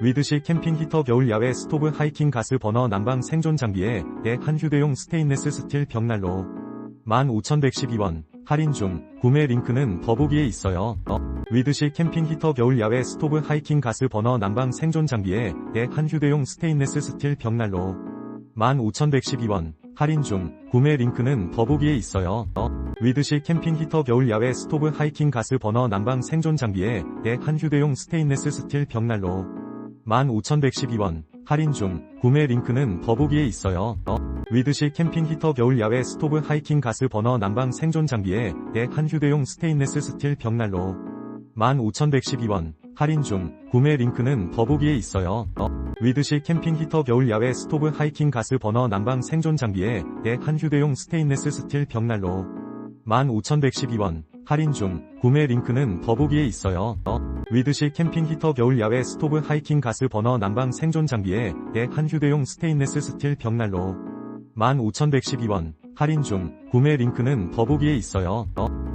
위드식 캠핑 히터 겨울 야외 스토브 하이킹 가스 버너 난방 생존 장비에 한 휴대용 스테인레스 스틸 벽난로 15,112원 할인 중. 구매 링크는 더보기에 있어요. 위드식 캠핑 히터 겨울 야외 스토브 하이킹 가스 버너 난방 생존 장비에 한 휴대용 스테인레스 스틸 벽난로 15,112원 할인 중. 구매 링크는 더보기에 있어요. 위드식 캠핑 히터 겨울 야외 스토브 하이킹 가스 버너 난방 생존 장비에 한 휴대용 스테인레스 스틸 벽난로 15,112원 할인 중. 구매 링크는 더보기에 있어요. 위드식 캠핑 히터 겨울 야외 스토브 하이킹 가스 버너 난방 생존 장비에 한 휴대용 스테인레스 스틸 벽난로 15,112원 할인 중. 구매 링크는 더보기에 있어요. 위드식 캠핑 히터 겨울 야외 스토브 하이킹 가스 버너 난방 생존 장비에 한 휴대용 스테인레스 스틸 벽난로 15,112원 할인 중. 구매 링크는 더보기에 있어요. 위드식 캠핑 히터 겨울 야외 스토브 하이킹 가스 버너 난방 생존 장비에 한 휴대용 스테인레스 스틸 벽난로 15,112원 할인 중. 구매 링크는 더보기에 있어요.